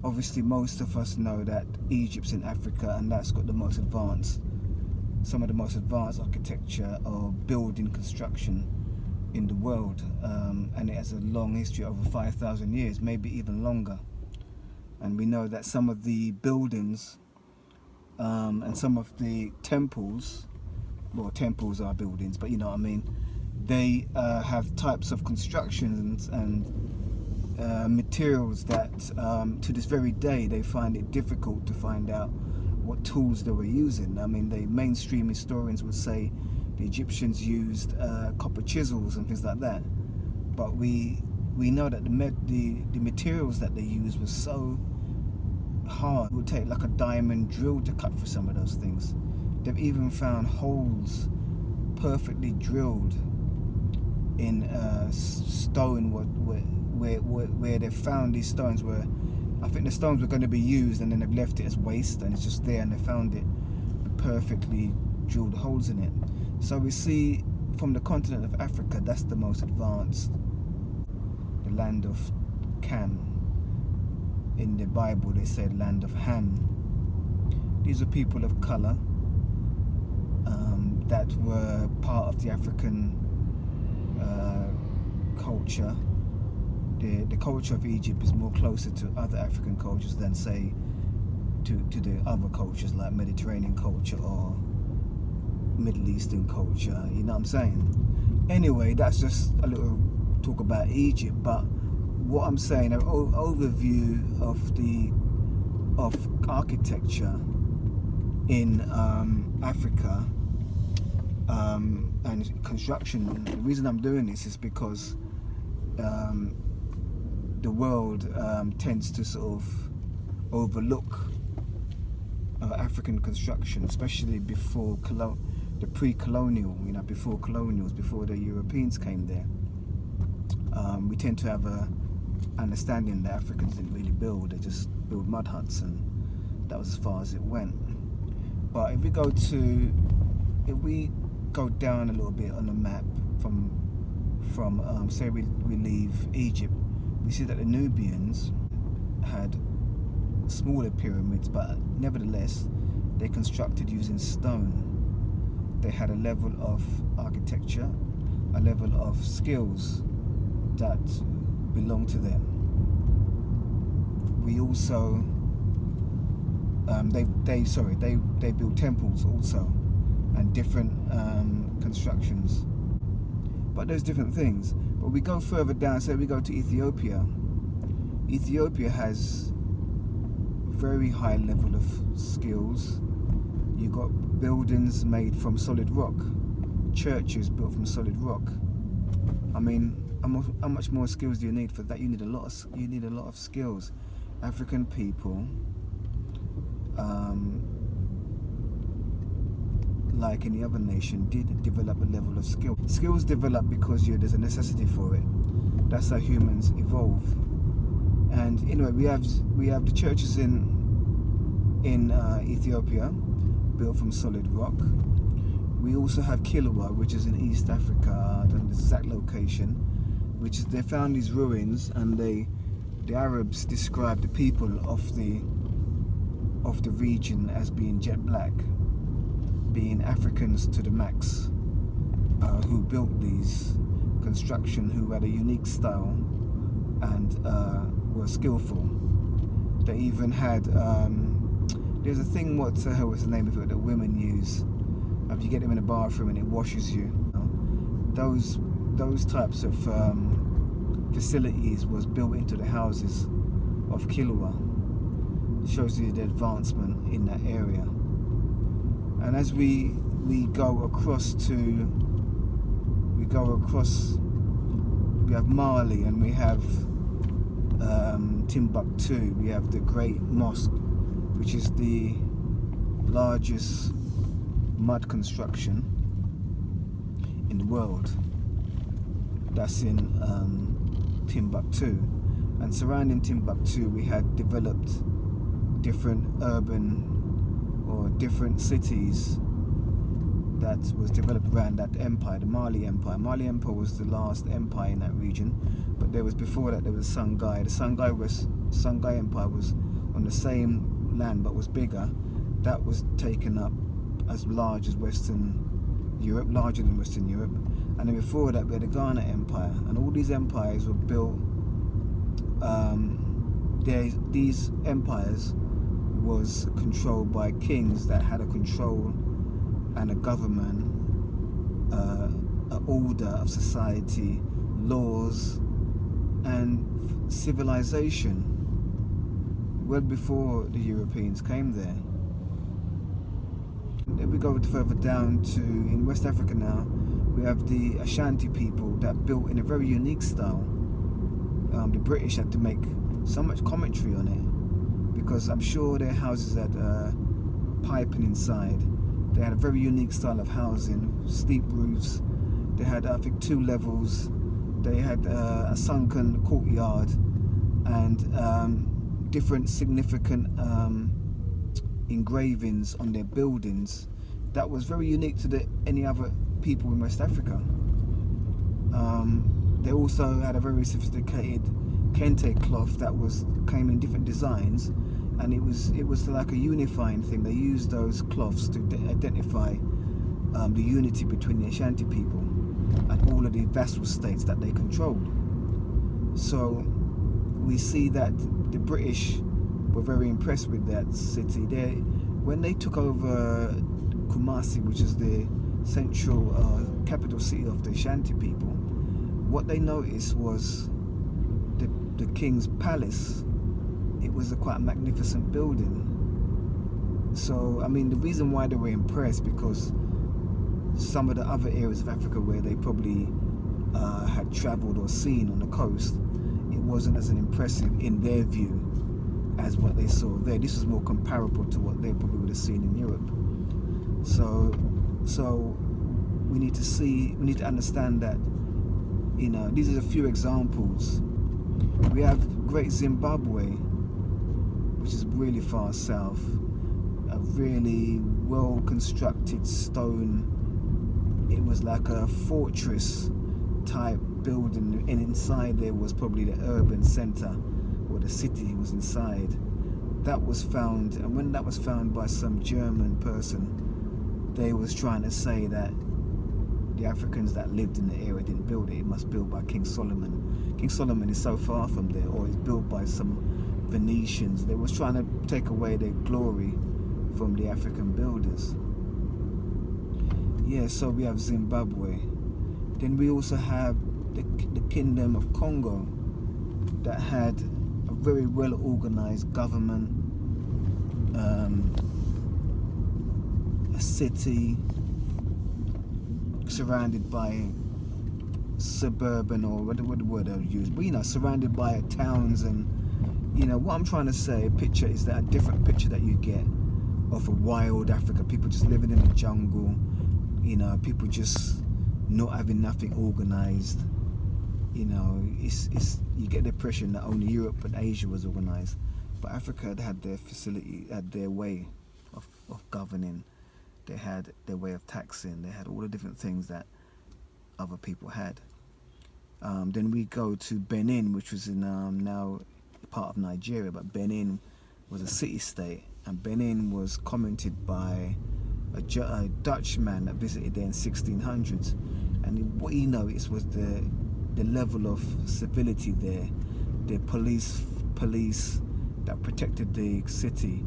Obviously, most of us know that Egypt's in Africa, and that's got some of the most advanced architecture or building construction in the world, and it has a long history, over 5,000 years, maybe even longer. And we know that some of the buildings and some of the temples, well, temples are buildings, but you know what I mean, they have types of constructions and materials that to this very day they find it difficult to find out what tools they were using. I mean, the mainstream historians would say the Egyptians used copper chisels and things like that, but we know that the materials that they used were so hard. It would take like a diamond drill to cut through some of those things. They've even found holes perfectly drilled in stone where they found these stones were, I think the stones were going to be used, and then they've left it as waste, and it's just there, and they found it perfectly drilled holes in it. So we see from the continent of Africa, that's the most advanced, the land of Cam. In the Bible they say land of Ham. These are people of colour that were part of the African culture. The culture of Egypt is more closer to other African cultures than, say, to the other cultures like Mediterranean culture or Middle Eastern culture, you know what I'm saying? Anyway, that's just a little talk about Egypt, but what I'm saying, an overview of architecture in Africa and construction. The reason I'm doing this is because the world tends to sort of overlook African construction, especially before the pre-colonial, you know, before colonials, before the Europeans came there. We tend to have a understanding that Africans didn't really build; they just built mud huts, and that was as far as it went. But if we go down a little bit on the map from say we leave Egypt, we see that the Nubians had smaller pyramids, but nevertheless they constructed using stone. They had a level of architecture, a level of skills that belonged to them. We also they built temples also, and different constructions. But there's different things. But we go further down, so we go to Ethiopia. Ethiopia has very high level of skills. You've got buildings made from solid rock, churches built from solid rock. I mean, how much more skills do you need for that? You need a lot of skills. African people, like any other nation, did develop a level of skill. Skills develop because there's a necessity for it. That's how humans evolve. And anyway, we have the churches in Ethiopia, built from solid rock. We also have Kilwa, which is in East Africa. I don't know the exact location. Which is, they found these ruins, and the Arabs described the people of the region as being jet black, being Africans to the max, who built these construction, who had a unique style and were skillful. They even had there's a thing, what the hell was the name of it, that women use? You get them in a bathroom and it washes you. Those types of facilities was built into the houses of Kilwa. Shows you the advancement in that area. And as we go across, we have Mali, and we have Timbuktu. We have the Great Mosque, which is the largest mud construction in the world. That's in Timbuktu. And surrounding Timbuktu, we had developed different urban or different cities that was developed around that empire, the Mali Empire. Mali Empire was the last empire in that region, but there was, before that, there was Songhai. The Songhai Empire was on the same land but was bigger, that was taken up as large as Western Europe, larger than Western Europe. And then before that we had the Ghana Empire, and all these empires were built, these empires was controlled by kings that had a control and a government, an order of society, laws and civilization, well before the Europeans came there. Then we go further down to, in West Africa now, we have the Ashanti people that built in a very unique style. The British had to make so much commentary on it, because I'm sure their houses had piping inside. They had a very unique style of housing, steep roofs. They had, I think, 2 levels. They had a sunken courtyard and different significant engravings on their buildings that was very unique to any other people in West Africa. They also had a very sophisticated kente cloth that came in different designs, and it was like a unifying thing. They used those cloths to identify the unity between the Ashanti people and all of the vassal states that they controlled. So we see that the British were very impressed with that city. When they took over Kumasi, which is the central capital city of the Ashanti people, what they noticed was the king's palace. It was a quite magnificent building. So, I mean, the reason why they were impressed, because some of the other areas of Africa where they probably had travelled or seen on the coast, it wasn't as impressive in their view as what they saw there. This was more comparable to what they probably would have seen in Europe. So we need to understand that, you know, these are a few examples. We have Great Zimbabwe, which is really far south, a really well constructed stone. It was like a fortress type building, and inside there was probably the urban center, or the city was inside. That was found, and when that was found by some German person, they was trying to say that the Africans that lived in the area didn't build it. It must be built by King Solomon. King Solomon is so far from there, or it's built by some Venetians. They was trying to take away their glory from the African builders. Yeah, so we have Zimbabwe. Then we also have the Kingdom of Congo, that had a very well organized government, a city surrounded by suburban, or what word I would use, but you know, surrounded by towns. And you know what I'm trying to say, picture is that a different picture that you get of a wild Africa, people just living in the jungle, you know, people just not having nothing organized. You know, it's you get the impression that only Europe and Asia was organized, but Africa had their facility, had their way of governing. They had their way of taxing. They had all the different things that other people had. Then we go to Benin, which was in now part of Nigeria, but Benin was a city-state, and Benin was commented by a Dutchman that visited there in 1600s, and what he noticed was the level of civility there, the police that protected the city,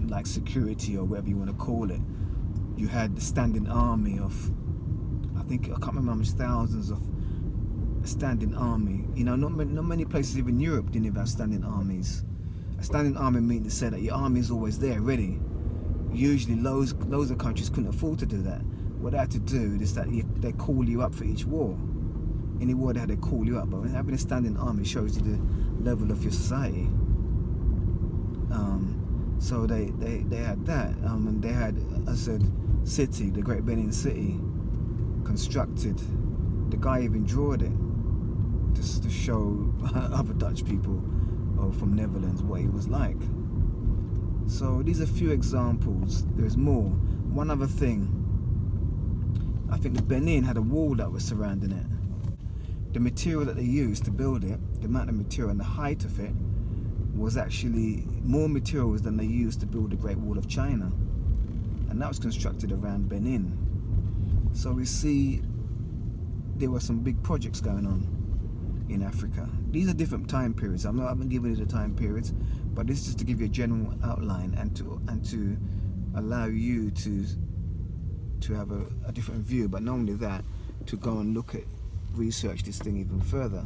like security or whatever you want to call it. You had the standing army of, I can't remember how much thousands of standing army. You know, not many places even in Europe didn't even have standing armies. A standing army means to say that your army is always there, ready. Usually loads of countries couldn't afford to do that. What they had to do is that they call you up for each war. Any war they had, they call you up. But having a standing army shows you the level of your society. So they had that, and they had, as I said, city, the Great Benin City, constructed. The guy even drawed it just to show other Dutch people from Netherlands what it was like. So these are a few examples. There's more. One other thing, I think the Benin had a wall that was surrounding it. The material that they used to build it, the amount of material and the height of it, was actually more materials than they used to build the Great Wall of China, and that was constructed around Benin. So we see there were some big projects going on in Africa. These are different time periods. I haven't given you the time periods, but this is just to give you a general outline and to allow you to have a different view. But not only that, to go and research this thing even further.